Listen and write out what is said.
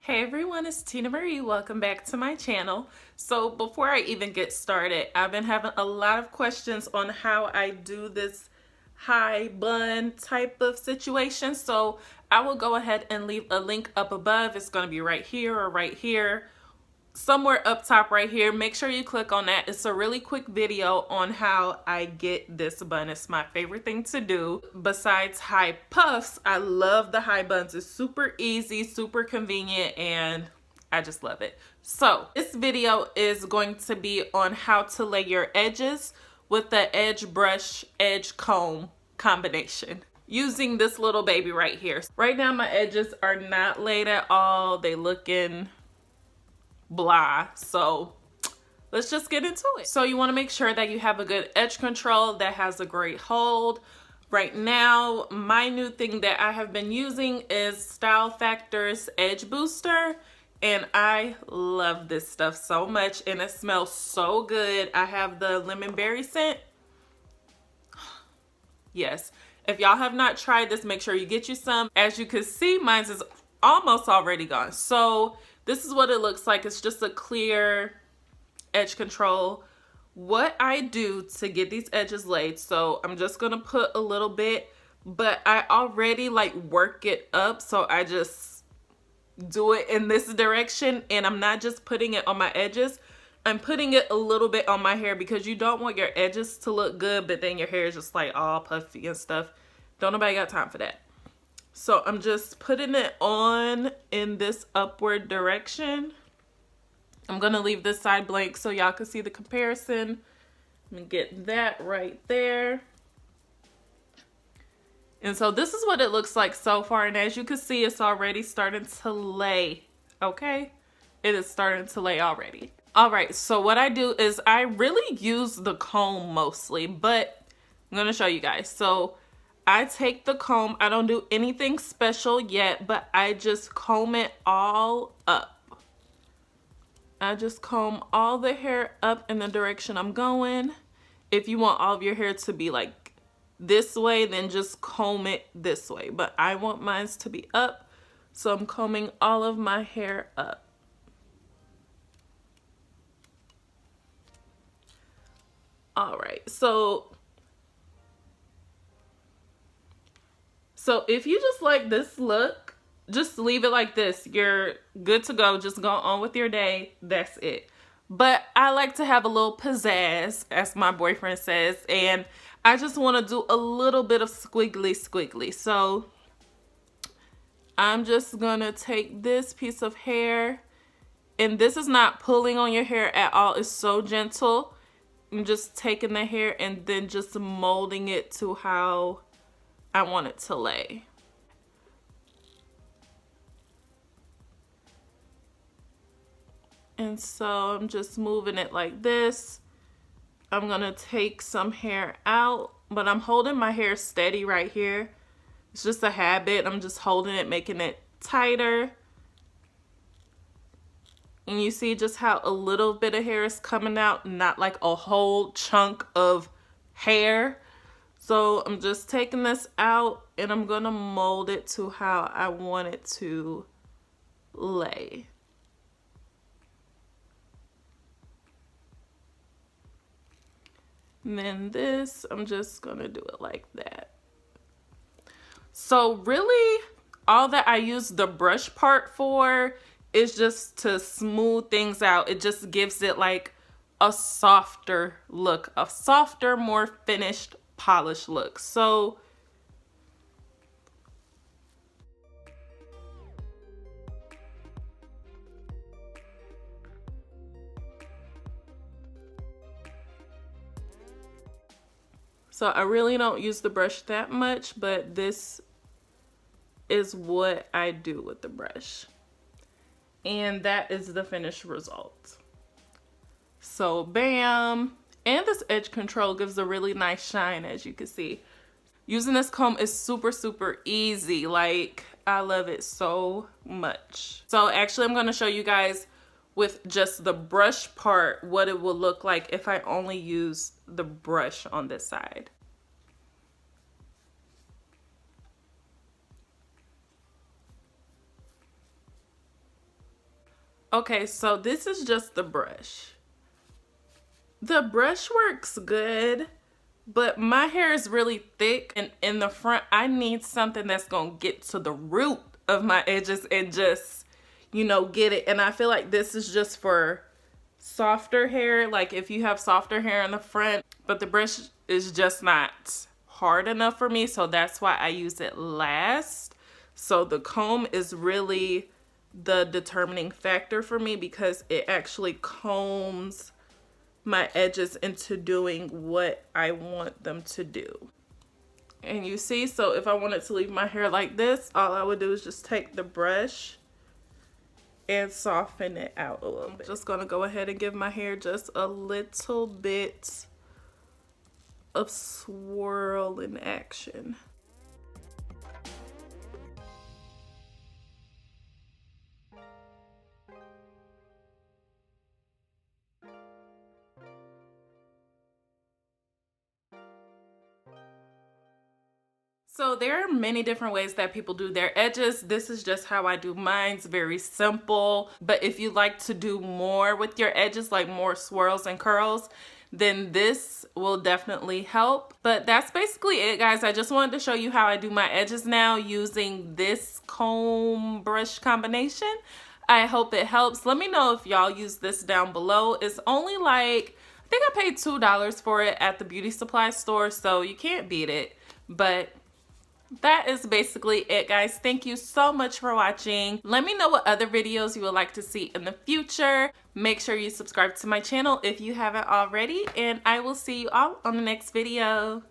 Hey everyone, it's Tina Marie. Welcome back to my channel. So before I even get started, I've been having a lot of questions on how I do this high bun type of situation. So I will go ahead and leave a link up above. It's going to be right here or right here, somewhere up top right here. Make sure you click on that. It's a really quick video on how I get this bun. It's my favorite thing to do. Besides high puffs, I love the high buns. It's super easy, super convenient, and I just love it. So this video is going to be on how to lay your edges with the edge brush, edge comb combination using this little baby right here. Right now my edges are not laid at all. They looking blah, so let's just get into it. So you want to make sure that you have a good edge control that has a great hold. Right now my new thing that I have been using is Style Factor's Edge Booster, and I love this stuff so much, and it smells so good. I have the lemon berry scent. Yes, if y'all have not tried this, make sure you get you some. As you can see, mine is almost already gone. So this is what it looks like. It's just a clear edge control. What I do to get these edges laid, so I'm just gonna put a little bit, but I already like work it up, so I just do it in this direction, and I'm not just putting it on my edges. I'm putting it a little bit on my hair because you don't want your edges to look good, but then your hair is just like all puffy and stuff. Don't nobody got time for that. So I'm just putting it on in this upward direction. I'm gonna leave this side blank so y'all can see the comparison. Let me get that right there. And so this is what it looks like so far. And as you can see, it's already starting to lay, okay? It is starting to lay already. All right, so what I do is I really use the comb mostly, but I'm gonna show you guys. So I take the comb, I don't do anything special yet, but I just comb it all up. I just comb all the hair up in the direction I'm going. If you want all of your hair to be like this way, then just comb it this way. But I want mine to be up, so I'm combing all of my hair up. All right, so if you just like this look, just leave it like this. You're good to go. Just go on with your day. That's it. But I like to have a little pizzazz, as my boyfriend says, and I just want to do a little bit of squiggly. So I'm just gonna take this piece of hair, and this is not pulling on your hair at all. It's so gentle. I'm just taking the hair and then just molding it to how I want it to lay. And so I'm just moving it like this. I'm gonna take some hair out, but I'm holding my hair steady right here. It's just a habit. I'm just holding it, making it tighter. And you see just how a little bit of hair is coming out, not like a whole chunk of hair. So I'm just taking this out, and I'm gonna mold it to how I want it to lay. And then this, I'm just gonna do it like that. So really, all that I use the brush part for is just to smooth things out. It just gives it like a softer look, a softer, more finished, polished look. So I really don't use the brush that much, but this is what I do with the brush. And that is the finished result. So bam. And this edge control gives a really nice shine, as you can see. Using this comb is super easy. Like, I love it so much. So actually I'm going to show you guys with just the brush part what it will look like if I only use the brush on this side. Okay, so this is just the brush. The brush works good, but my hair is really thick, and in the front, I need something that's gonna get to the root of my edges and just, you know, get it. And I feel like this is just for softer hair, like if you have softer hair in the front, but the brush is just not hard enough for me, so that's why I use it last. So the comb is really the determining factor for me because it actually combs my edges into doing what I want them to do. And you see, so if I wanted to leave my hair like this, all I would do is just take the brush and soften it out a little bit. Just gonna go ahead and give my hair just a little bit of swirl in action. So there are many different ways that people do their edges. This is just how I do mine. It's very simple. But if you like to do more with your edges, like more swirls and curls, then this will definitely help. But that's basically it, guys. I just wanted to show you how I do my edges now using this comb brush combination. I hope it helps. Let me know if y'all use this down below. It's only like, I think I paid $2 for it at the beauty supply store, so you can't beat it. But that is basically it, guys. Thank you so much for watching. Let me know what other videos you would like to see in the future. Make sure you subscribe to my channel if you haven't already, and I will see you all on the next video.